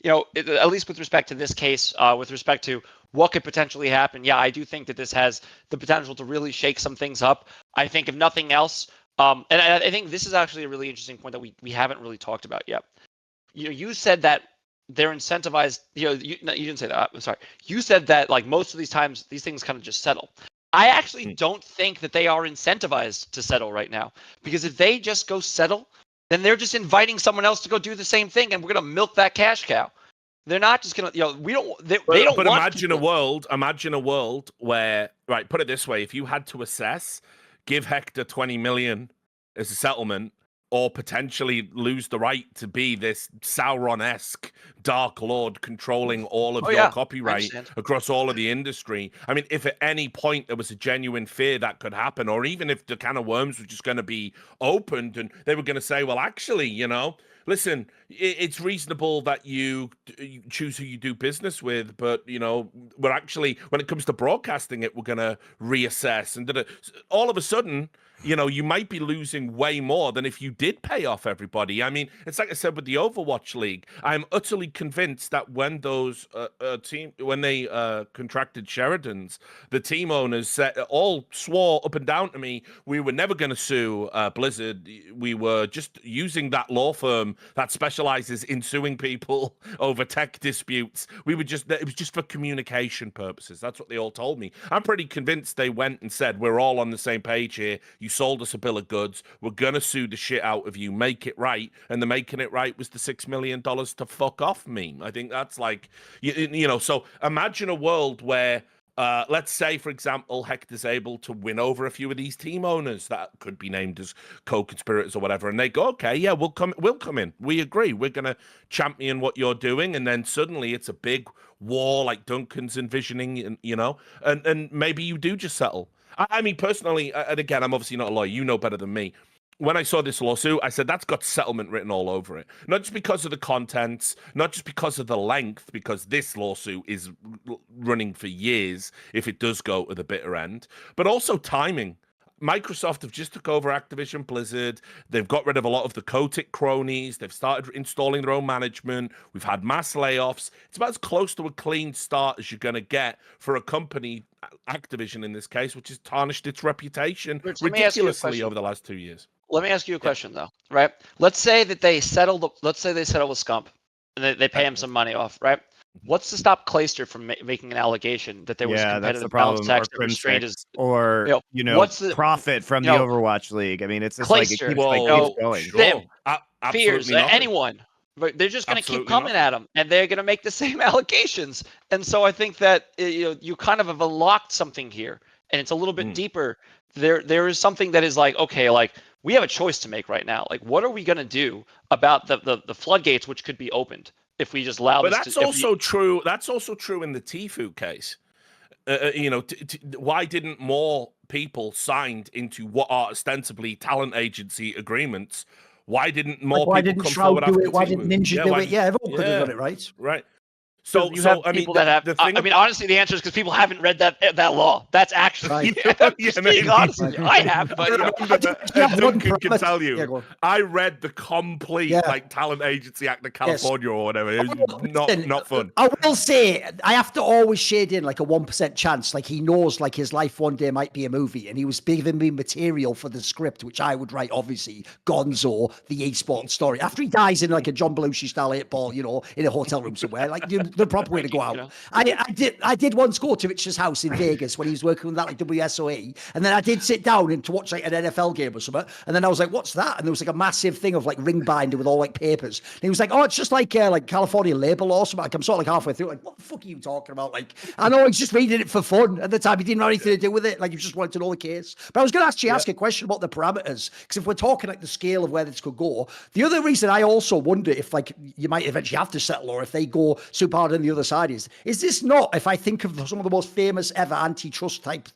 at least with respect to this case, with respect to what could potentially happen, yeah, I do think that this has the potential to really shake some things up. I think if nothing else, and I think this is actually a really interesting point that we haven't really talked about yet. You said that they're incentivized. You didn't say that. I'm sorry. You said that like most of these times, these things kind of just settle. I actually don't think that they are incentivized to settle right now, because if they just go settle, then they're just inviting someone else to go do the same thing, and we're going to milk that cash cow. They're not just going to, we don't, they don't But want imagine a world where, right, put it this way, if you had to assess, give Hector 20 million as a settlement, or potentially lose the right to be this Sauron-esque Dark Lord controlling all of your copyright across all of the industry. I mean, if at any point there was a genuine fear that could happen, or even if the can of worms was just going to be opened and they were going to say, well, actually, listen, it's reasonable that you choose who you do business with, but, we're actually, when it comes to broadcasting it, we're going to reassess. And all of a sudden, you might be losing way more than if you did pay off everybody. I mean, it's like I said with the Overwatch League. I'm utterly convinced that when those when they contracted Sheridan's, the team owners all swore up and down to me we were never going to sue Blizzard. We were just using that law firm that specializes in suing people over tech disputes. It was just for communication purposes. That's what they all told me. I'm pretty convinced they went and said, we're all on the same page here. You sold us a bill of goods. We're going to sue the shit out of you. Make it right. And the making it right was the $6 million to fuck off meme. I think that's like, so imagine a world where, let's say, for example, Hector's able to win over a few of these team owners that could be named as co-conspirators or whatever. And they go, okay, yeah, we'll come in. We agree. We're going to champion what you're doing. And then suddenly it's a big war like Duncan's envisioning, and maybe you do just settle. I mean, personally, and again, I'm obviously not a lawyer. You know better than me. When I saw this lawsuit, I said, that's got settlement written all over it. Not just because of the contents, not just because of the length, because this lawsuit is running for years if it does go to the bitter end, but also timing. Microsoft have just took over Activision Blizzard. They've got rid of a lot of the Kotick cronies. They've started installing their own management. We've had mass layoffs. It's about as close to a clean start as you're going to get for a company, Activision in this case, which has tarnished its reputation ridiculously over the last 2 years. Let me ask you a question, though, right? Let's say that they settle with Scump and they pay him some money off, right? What's to stop Clayster from making an allegation that there was competitive balance tax that restrained his, what's the profit from the Overwatch League? I mean, it's just Clayster, it keeps going. Sure. Fears, anyone. But they're just going to keep coming at him, and they're going to make the same allegations. And so I think that you kind of have unlocked something here, and it's a little bit deeper. There is something that is like, okay, like we have a choice to make right now. Like, what are we going to do about the floodgates which could be opened if we just allow? But that's also true. That's also true in the Tfue case. Why didn't more people signed into what are ostensibly talent agency agreements? Why didn't more people come forward after Why didn't Ninja do it? Yeah, everyone could have done it, right? Right. So I mean, honestly, the answer is because people haven't read that law. That's actually, honestly, I have, but Duncan can tell you. I read the complete Talent Agency Act of California or whatever. It was not fun. I will say, I have to always shade in like a 1% chance. Like he knows like his life one day might be a movie, and he was giving me material for the script, which I would write, obviously, Gonzo, the esports story. After he dies in like a John Belushi style 8-ball, in a hotel room somewhere, like the proper way to go out. I did once go to Rich's house in Vegas when he was working with that like WSOE, and then I did sit down and to watch like an NFL game or something, and then I was like, what's that? And there was like a massive thing of like ring binder with all like papers, and he was like, oh, it's just like California labor law or something. Like, I'm sort of like halfway through, like, what the fuck are you talking about? Like, I know he's just reading it for fun at the time. He didn't have anything to do with it. Like, he just wanted to know the case. But I was going to actually ask a question about the parameters, because if we're talking like the scale of where this could go, the other reason I also wonder if like you might eventually have to settle, or if they go super hard on the other side is this not, if I think of some of the most famous ever antitrust type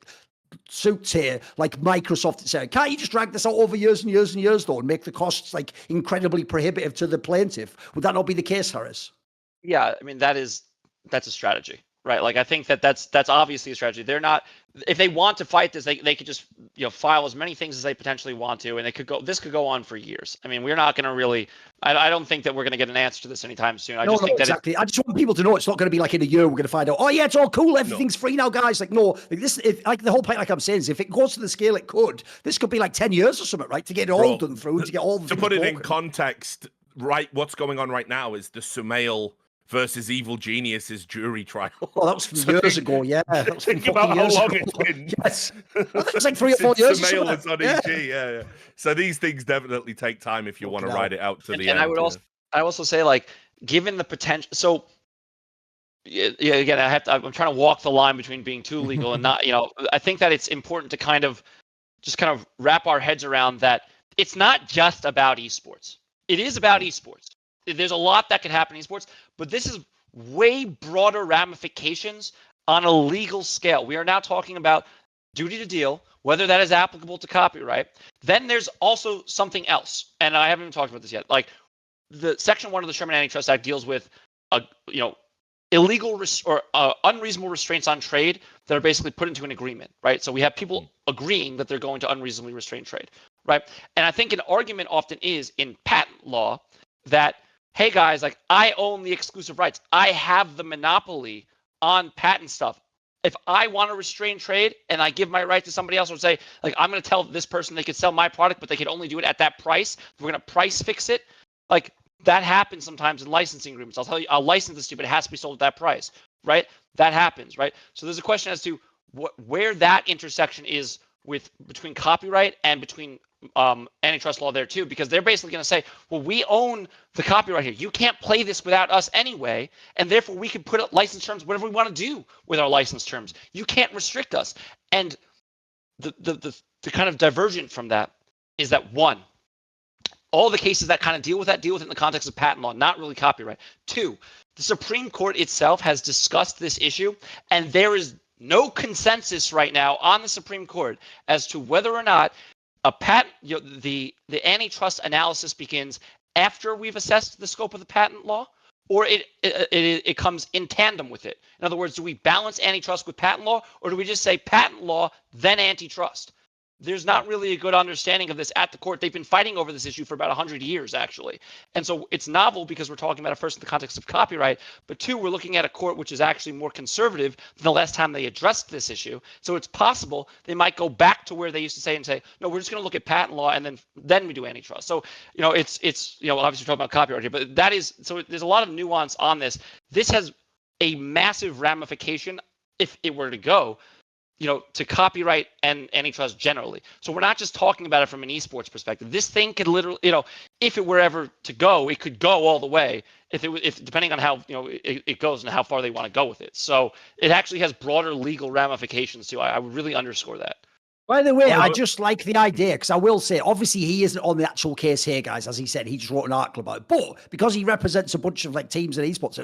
suits here, like Microsoft saying, can't you just drag this out over years and years and years though, and make the costs like incredibly prohibitive to the plaintiff? Would that not be the case, Harris? Yeah, I mean, that's a strategy, right? Like I think that's obviously a strategy. They're not, if they want to fight this, they could just file as many things as they potentially want to, and this could go on for years. I mean, we're not going to really. I don't think that we're going to get an answer to this anytime soon. I just think that exactly. I just want people to know it's not going to be like in a year we're going to find out. Oh yeah, it's all cool. Everything's free now, guys. Like no, like the whole point, like I'm saying, is if it goes to the scale it could, this could be like 10 years or something, right? To get it all done through, to get all the to put it in context, right? What's going on right now is the Sumail versus Evil Genius's jury trial. Oh, that was from years ago, yeah. Think about how long it's been. Yes. I think it's like 3 or 4 years. Sumail was on EG, yeah. So these things definitely take time if you want to ride it out to the end. And I also say, like, given the potential, so yeah, again, I'm trying to walk the line between being too legal and not, I think that it's important to kind of wrap our heads around that it's not just about esports. It is about esports. There's a lot that can happen in esports, but this is way broader ramifications on a legal scale. We are now talking about duty to deal, whether that is applicable to copyright. Then there's also something else, and I haven't even talked about this yet. Like the Section 1 of the Sherman Antitrust Act deals with, illegal or unreasonable restraints on trade that are basically put into an agreement, right? So we have people agreeing that they're going to unreasonably restrain trade, right? And I think an argument often is in patent law that, hey guys, like I own the exclusive rights. I have the monopoly on patent stuff. If I want to restrain trade and I give my right to somebody else, or say, like, I'm going to tell this person they could sell my product, but they could only do it at that price. We're going to price fix it. Like that happens sometimes in licensing agreements. I'll tell you, I'll license this to you, but it has to be sold at that price, right? That happens, right? So there's a question as to where that intersection is between copyright and between antitrust law there too, because they're basically going to say, well, we own the copyright here. You can't play this without us anyway, and therefore we can put up license terms, whatever we want to do with our license terms. You can't restrict us. And the kind of divergent from that is that, one, all the cases that kind of deal with it in the context of patent law, not really copyright. Two, the Supreme Court itself has discussed this issue, and there is no consensus right now on the Supreme Court as to whether or not a patent, the antitrust analysis begins after we've assessed the scope of the patent law, or it comes in tandem with it. In other words, do we balance antitrust with patent law, or do we just say patent law, then antitrust? There's not really a good understanding of this at the court. They've been fighting over this issue for about 100 years, actually. And so it's novel because we're talking about it first in the context of copyright, but two, we're looking at a court which is actually more conservative than the last time they addressed this issue. So it's possible they might go back to where they used to say and say, no, we're just going to look at patent law and then we do antitrust. So, it's obviously we're talking about copyright here, but so there's a lot of nuance on this. This has a massive ramification if it were to go, to copyright and antitrust generally. So we're not just talking about it from an esports perspective. This thing could literally, if it were ever to go, it could go all the way. If depending on how it goes and how far they want to go with it. So it actually has broader legal ramifications too. I would really underscore that. By the way, I just like the idea, because I will say, obviously he isn't on the actual case here, guys. As he said, he just wrote an article about it. But because he represents a bunch of teams and esports,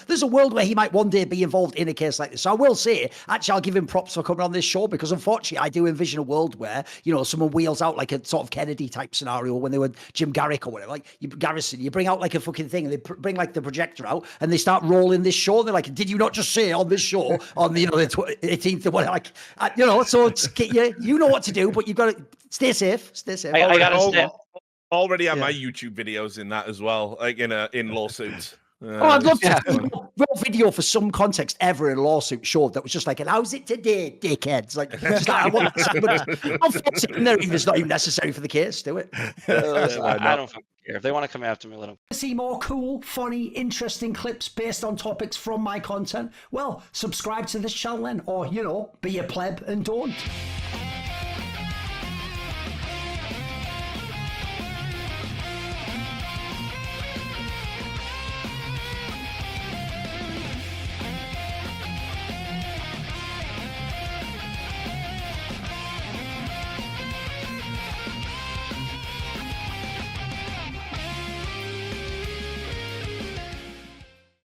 there's a world where he might one day be involved in a case like this. So I will say, actually, I'll give him props for coming on this show, because unfortunately, I do envision a world where someone wheels out like a sort of Kennedy type scenario when they were Jim Garrick or whatever, like Garrison. You bring out like a fucking thing, and they bring like the projector out, and they start rolling this show. And they're like, "Did you not just say on this show on the 18th or whatever?" So it's, you know what to do, but you've got to stay safe. I gotta already have my YouTube videos in that as well, like in lawsuits. I'd love to see a real video for some context ever in a lawsuit show that was just like, and how's it today, dickheads? Like, just like I want that. It's not even necessary for the case, do it? I don't care. If they want to come after me, let them. See more cool, funny, interesting clips based on topics from my content? Well, subscribe to this channel then, or, be a pleb and don't.